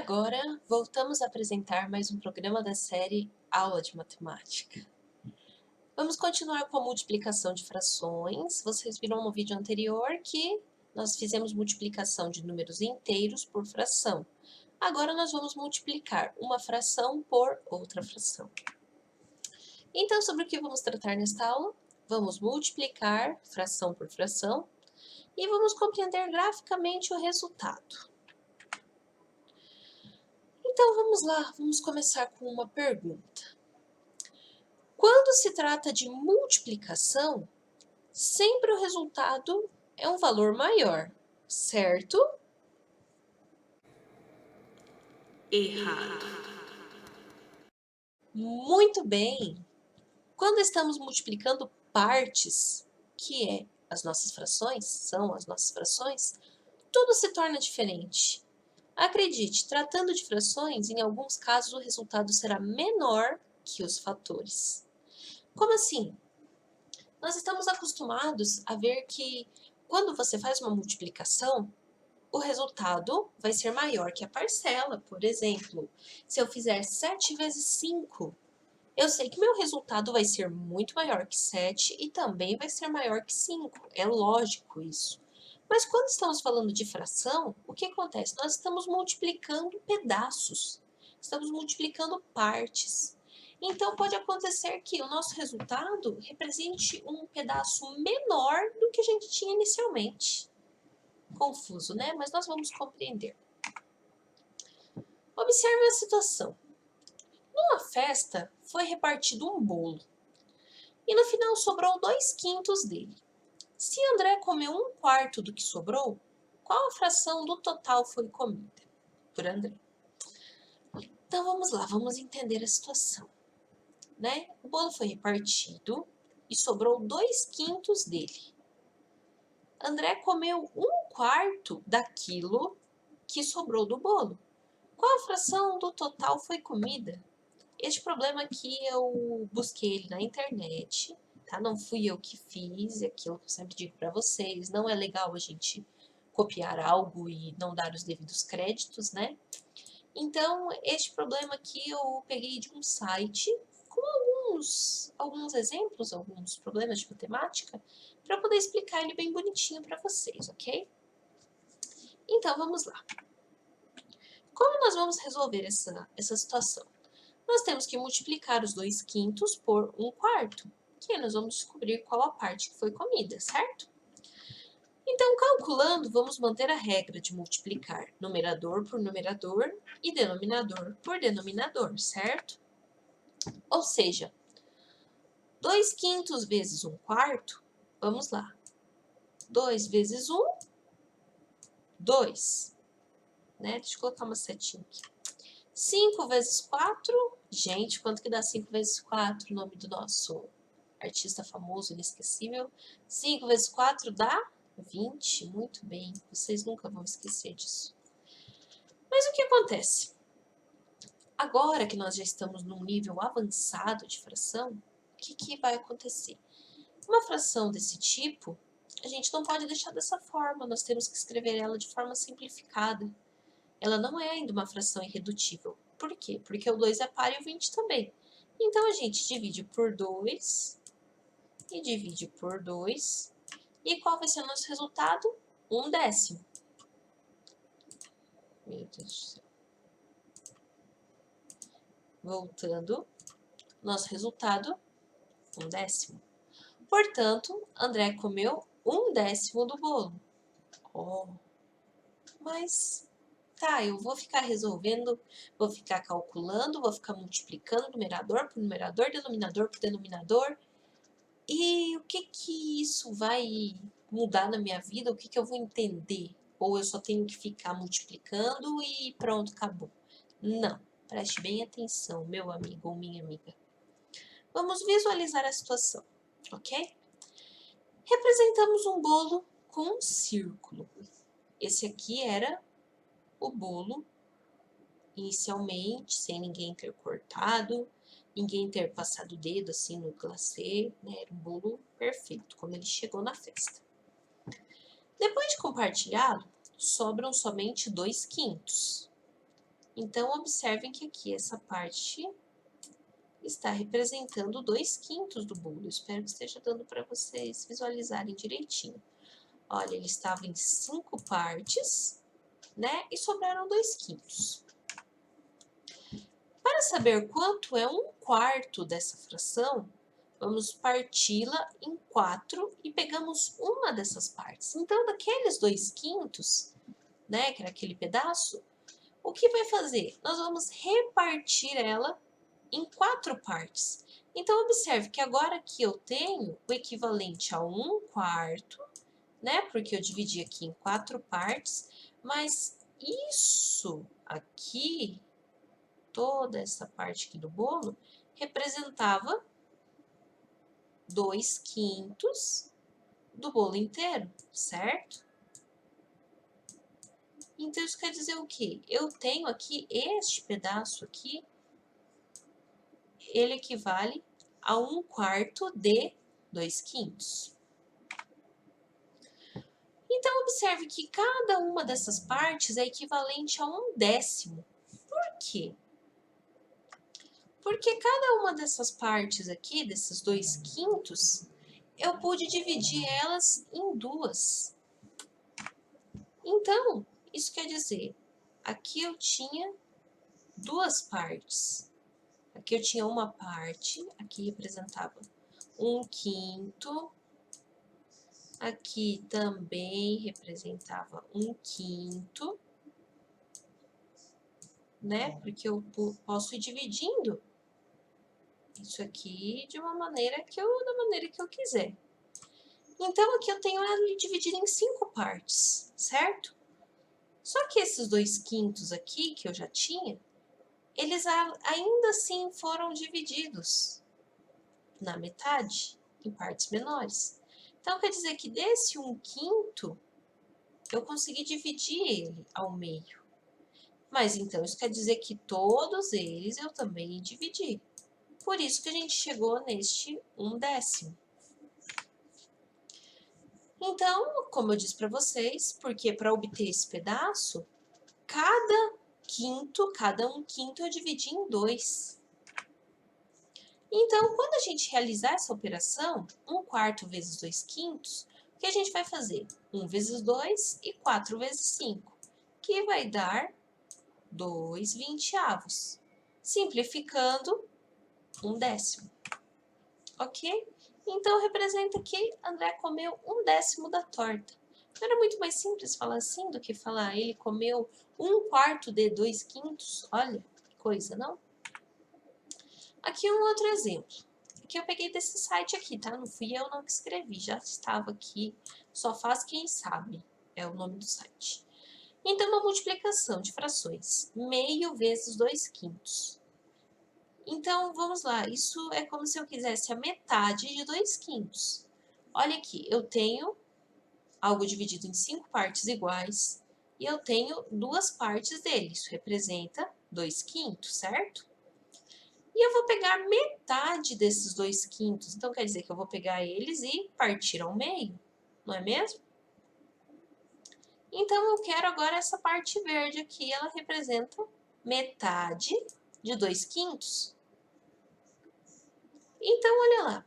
agora, voltamos a apresentar mais um programa da série Aula de Matemática. Vamos continuar com a multiplicação de frações. Vocês viram no vídeo anterior que nós fizemos multiplicação de números inteiros por fração. Agora nós vamos multiplicar uma fração por outra fração. Então, sobre o que vamos tratar nesta aula? Vamos multiplicar fração por fração e vamos compreender graficamente o resultado. Então, vamos lá, vamos começar com uma pergunta. Quando se trata de multiplicação, sempre o resultado é um valor maior, certo? Errado. Muito bem! Quando estamos multiplicando partes, que é as nossas frações, são as nossas frações, tudo se torna diferente. Acredite, tratando de frações, em alguns casos o resultado será menor que os fatores. Como assim? Nós estamos acostumados a ver que quando você faz uma multiplicação, o resultado vai ser maior que a parcela. Por exemplo, se eu fizer 7 vezes 5, eu sei que meu resultado vai ser muito maior que 7 e também vai ser maior que 5. É lógico isso. Mas quando estamos falando de fração, o que acontece? Nós estamos multiplicando pedaços, estamos multiplicando partes. Então, pode acontecer que o nosso resultado represente um pedaço menor do que a gente tinha inicialmente. Confuso, né? Mas nós vamos compreender. Observe a situação. Numa festa, foi repartido um bolo. E no final sobrou 2/5 dele. Se André comeu 1/4 do que sobrou, qual a fração do total foi comida por André? Então vamos lá, vamos entender a situação. Né? O bolo foi repartido e sobrou 2/5 dele. André comeu 1/4 daquilo que sobrou do bolo. Qual a fração do total foi comida? Este problema aqui eu busquei ele na internet, tá? Não fui eu que fiz, é aquilo que eu sempre digo para vocês, não é legal a gente copiar algo e não dar os devidos créditos, né? Então, este problema aqui eu peguei de um site com alguns exemplos, alguns problemas de matemática, para poder explicar ele bem bonitinho para vocês, ok? Então, vamos lá. Como nós vamos resolver essa situação? Nós temos que multiplicar os 2/5 por 1/4, que aí nós vamos descobrir qual a parte que foi comida, certo? Então, calculando, vamos manter a regra de multiplicar numerador por numerador e denominador por denominador, certo? Ou seja, 2/5 vezes 1/4, vamos lá. 2 vezes 1, 2. Né? Deixa eu colocar uma setinha aqui. 5 vezes 4, gente, quanto que dá 5 vezes 4? O nome do nosso artista famoso, inesquecível. 5 vezes 4 dá 20, muito bem, vocês nunca vão esquecer disso. Mas o que acontece? Agora que nós já estamos num nível avançado de fração, o que vai acontecer? Uma fração desse tipo, a gente não pode deixar dessa forma, nós temos que escrever ela de forma simplificada. Ela não é ainda uma fração irredutível. Por quê? Porque o 2 é par e o 20 também. Então, a gente divide por 2 e divide por 2. E qual vai ser o nosso resultado? 1/10. Meu Deus do céu. Voltando, nosso resultado, 1/10. Portanto, André comeu 1/10 do bolo. Oh, mas tá, eu vou ficar resolvendo, vou ficar calculando, vou ficar multiplicando numerador por numerador, denominador por denominador. E o que isso vai mudar na minha vida? O que eu vou entender? Ou eu só tenho que ficar multiplicando e pronto, acabou? Não, preste bem atenção, meu amigo ou minha amiga. Vamos visualizar a situação, ok? Representamos um bolo com um círculo. Esse aqui era o bolo inicialmente, sem ninguém ter cortado, ninguém ter passado o dedo assim no glacê, né? Era um bolo perfeito, como ele chegou na festa. Depois de compartilhá-lo, sobram somente 2/5. Então, observem que aqui essa parte está representando 2/5 do bolo. Espero que esteja dando para vocês visualizarem direitinho. Olha, ele estava em 5 partes, né? E sobraram 2/5. Para saber quanto é 1/4 dessa fração, vamos parti-la em 4 e pegamos uma dessas partes. Então, daqueles 2/5, né, que era aquele pedaço, o que vai fazer? Nós vamos repartir ela em 4 partes. Então, observe que agora aqui eu tenho o equivalente a 1/4, né? Porque eu dividi aqui em 4 partes, mas isso aqui, toda essa parte aqui do bolo, representava 2/5 do bolo inteiro, certo? Então, isso quer dizer o quê? Eu tenho aqui este pedaço aqui, ele equivale a 1/4 de 2/5. Então, observe que cada uma dessas partes é equivalente a 1/10. Por quê? Porque cada uma dessas partes aqui, desses 2/5, eu pude dividir elas em 2. Então, isso quer dizer, aqui eu tinha 2 partes. Aqui eu tinha uma parte, aqui representava 1/5. Aqui também representava 1/5, né? Porque eu posso ir dividindo isso aqui de uma maneira da maneira que eu quiser. Então, aqui eu tenho ela dividida em 5 partes, certo? Só que esses 2/5 aqui, que eu já tinha, eles ainda assim foram divididos na metade, em partes menores. Então, quer dizer que desse 1/5, eu consegui dividir ele ao meio. Mas, então, isso quer dizer que todos eles eu também dividi. Por isso que a gente chegou neste 1/10. Então, como eu disse para vocês, porque para obter esse pedaço, cada 1/5 eu dividi em 2. Então, quando a gente realizar essa operação, 1/4 vezes 2/5, o que a gente vai fazer? 1 vezes 2 e 4 vezes 5, que vai dar 2/20. Simplificando, 1/10. Ok? Então, representa que André comeu 1/10 da torta. Não era muito mais simples falar assim do que falar ele comeu 1/4 de 2/5? Olha, que coisa, não? Aqui um outro exemplo. Aqui eu peguei desse site aqui, tá? Não fui eu não que escrevi, já estava aqui. Só faz quem sabe, é o nome do site. Então, uma multiplicação de frações. Meio vezes 2/5. Então, vamos lá. Isso é como se eu quisesse a metade de 2/5. Olha aqui, eu tenho algo dividido em 5 partes iguais e eu tenho 2 partes dele. Isso representa 2/5, certo? E eu vou pegar metade desses 2/5. Então, quer dizer que eu vou pegar eles e partir ao meio, não é mesmo? Então, eu quero agora essa parte verde aqui, ela representa metade de 2/5. Então, olha lá.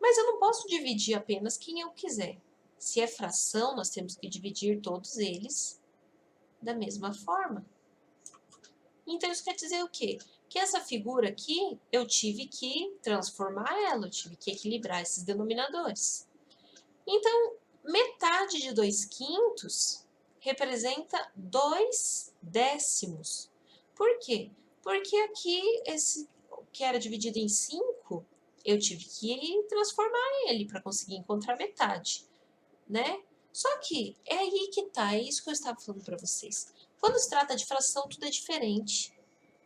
Mas eu não posso dividir apenas quem eu quiser. Se é fração, nós temos que dividir todos eles da mesma forma. Então, isso quer dizer o quê? Que essa figura aqui, eu tive que transformar ela, eu tive que equilibrar esses denominadores. Então, metade de 2/5 representa 2/10. Por quê? Porque aqui, esse que era dividido em 5, eu tive que transformar ele para conseguir encontrar metade, né? Só que é aí que tá, é isso que eu estava falando para vocês. Quando se trata de fração, tudo é diferente.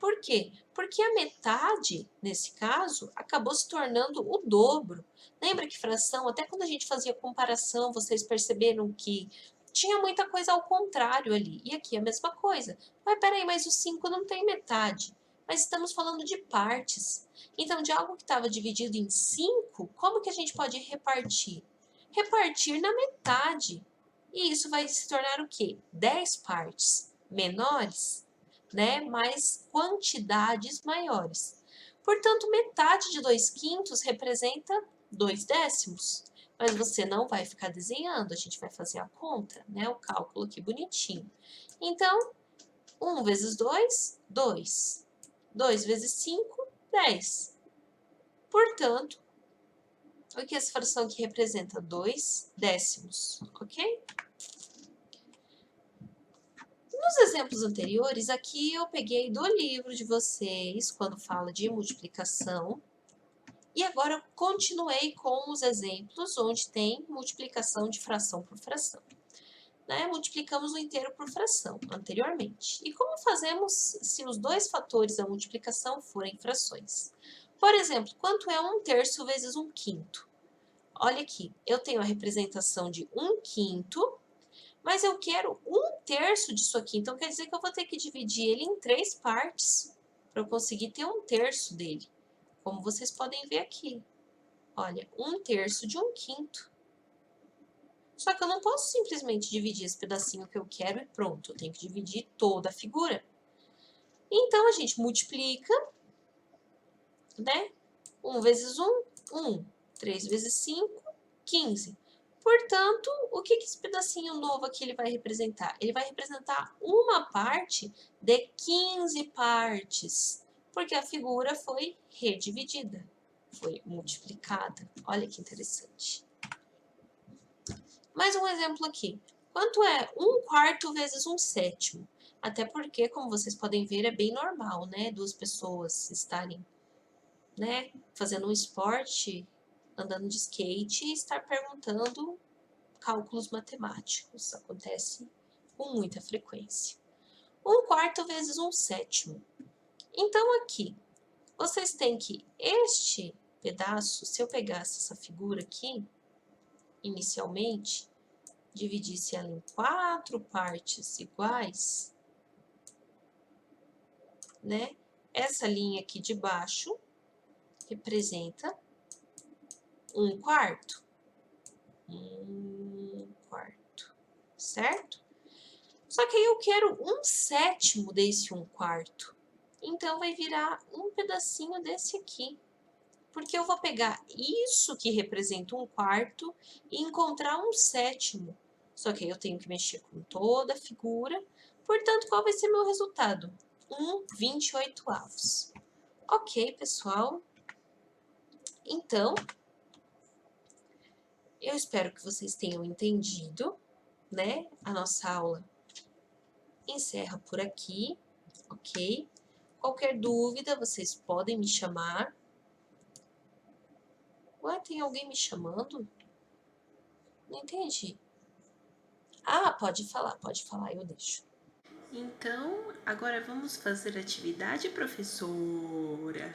Por quê? Porque a metade, nesse caso, acabou se tornando o dobro. Lembra que fração, até quando a gente fazia comparação, vocês perceberam que tinha muita coisa ao contrário ali. E aqui a mesma coisa. Mas peraí, mas o 5 não tem metade. Mas estamos falando de partes. Então, de algo que estava dividido em 5, como que a gente pode repartir? Repartir na metade. E isso vai se tornar o quê? 10 partes menores. né? Mas quantidades maiores. Portanto, metade de 2/5 representa 2/10. Mas você não vai ficar desenhando, a gente vai fazer a conta, né? O cálculo aqui bonitinho. Então, 1 vezes 2, 2. 2 vezes 5, 10. Portanto, o que essa fração aqui representa? 2/10, ok? Nos exemplos anteriores, aqui eu peguei do livro de vocês, quando fala de multiplicação, e agora eu continuei com os exemplos onde tem multiplicação de fração por fração. Né? Multiplicamos o inteiro por fração anteriormente. E como fazemos se os dois fatores da multiplicação forem frações? Por exemplo, quanto é 1/3 vezes 1/5? Olha aqui, eu tenho a representação de 1/5, mas eu quero 1/3 disso aqui. Então, quer dizer que eu vou ter que dividir ele em 3 partes para eu conseguir ter 1/3 dele. Como vocês podem ver aqui. Olha, 1/3 de 1/5. Só que eu não posso simplesmente dividir esse pedacinho que eu quero e pronto. Eu tenho que dividir toda a figura. Então, a gente multiplica, né? 1 vezes 1, 1. 3 vezes 5, 15. Portanto, o que esse pedacinho novo aqui ele vai representar? Ele vai representar uma parte de 15 partes, porque a figura foi redividida, foi multiplicada. Olha que interessante. Mais um exemplo aqui. Quanto é 1/4 vezes 1/7? Até porque, como vocês podem ver, é bem normal, né? Duas pessoas estarem, né, fazendo um esporte, andando de skate e estar perguntando cálculos matemáticos. Acontece com muita frequência. 1/4 vezes 1/7. Então, aqui, vocês têm que este pedaço, se eu pegasse essa figura aqui, inicialmente, dividisse ela em 4 partes iguais, né? Essa linha aqui de baixo representa 1/4. 1/4, certo? Só que aí eu quero 1/7 desse 1/4. Então, vai virar um pedacinho desse aqui. Porque eu vou pegar isso que representa 1/4 e encontrar 1/7. Só que aí eu tenho que mexer com toda a figura. Portanto, qual vai ser meu resultado? 1/28. Ok, pessoal? Então, eu espero que vocês tenham entendido, né? A nossa aula encerra por aqui, ok? Qualquer dúvida, vocês podem me chamar. Ué, tem alguém me chamando? Não entendi. Ah, pode falar, eu deixo. Então, agora vamos fazer atividade, professora.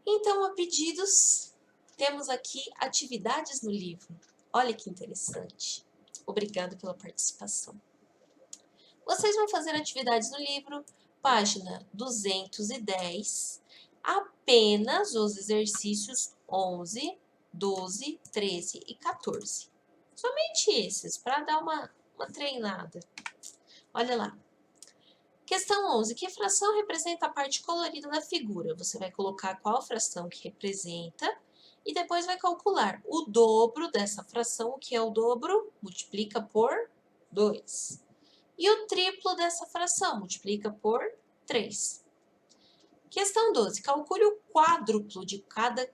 Então, a pedidos, temos aqui atividades no livro. Olha que interessante. Obrigada pela participação. Vocês vão fazer atividades no livro, página 210, apenas os exercícios 11, 12, 13 e 14. Somente esses, para dar uma treinada. Olha lá. Questão 11. Que fração representa a parte colorida da figura? Você vai colocar qual fração que representa e depois vai calcular o dobro dessa fração. O que é o dobro? Multiplica por 2. E o triplo dessa fração? Multiplica por 3. Questão 12. Calcule o quádruplo de cada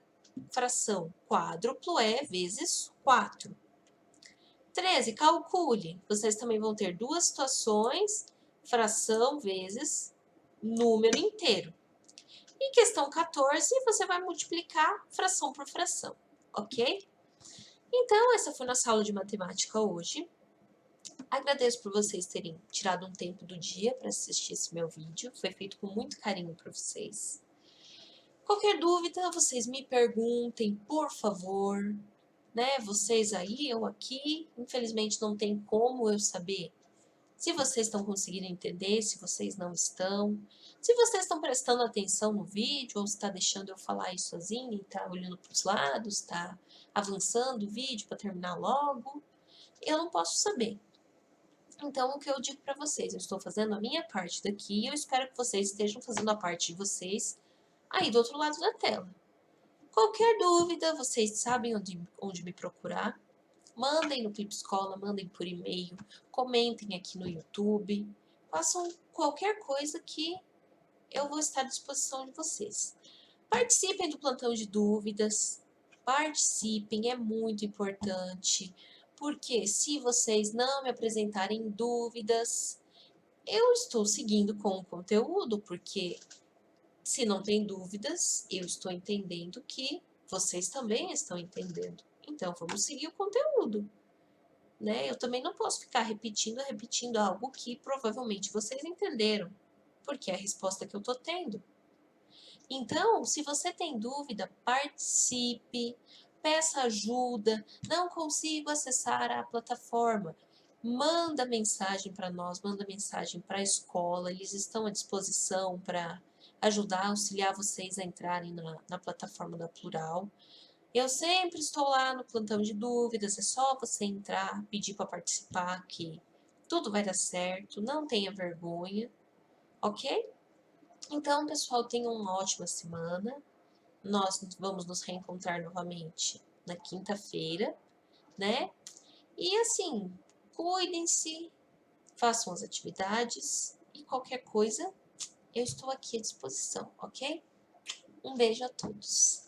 fração. Quádruplo é vezes 4. 13. Calcule. Vocês também vão ter duas situações, fração vezes número inteiro. E questão 14, você vai multiplicar fração por fração, ok? Então, essa foi nossa aula de matemática hoje. Agradeço por vocês terem tirado um tempo do dia para assistir esse meu vídeo. Foi feito com muito carinho para vocês. Qualquer dúvida, vocês me perguntem, por favor. Né? Vocês aí, eu aqui, infelizmente não tem como eu saber se vocês estão conseguindo entender, se vocês não estão, se vocês estão prestando atenção no vídeo ou se está deixando eu falar aí sozinha e está olhando para os lados, está avançando o vídeo para terminar logo, eu não posso saber. Então, o que eu digo para vocês, eu estou fazendo a minha parte daqui e eu espero que vocês estejam fazendo a parte de vocês aí do outro lado da tela. Qualquer dúvida, vocês sabem onde me procurar. Mandem no Clipe Escola, mandem por e-mail, comentem aqui no YouTube, façam qualquer coisa que eu vou estar à disposição de vocês. Participem do plantão de dúvidas, participem, é muito importante, porque se vocês não me apresentarem dúvidas, eu estou seguindo com o conteúdo, porque se não tem dúvidas, eu estou entendendo que vocês também estão entendendo. Então, vamos seguir o conteúdo, né? Eu também não posso ficar repetindo algo que provavelmente vocês entenderam, porque é a resposta que eu estou tendo. Então, se você tem dúvida, participe, peça ajuda, não consigo acessar a plataforma. Manda mensagem para nós, manda mensagem para a escola, eles estão à disposição para ajudar, auxiliar vocês a entrarem na plataforma da Plural. Eu sempre estou lá no plantão de dúvidas, é só você entrar, pedir para participar, que tudo vai dar certo, não tenha vergonha, ok? Então, pessoal, tenham uma ótima semana. Nós vamos nos reencontrar novamente na quinta-feira, né? E assim, cuidem-se, façam as atividades e qualquer coisa, eu estou aqui à disposição, ok? Um beijo a todos.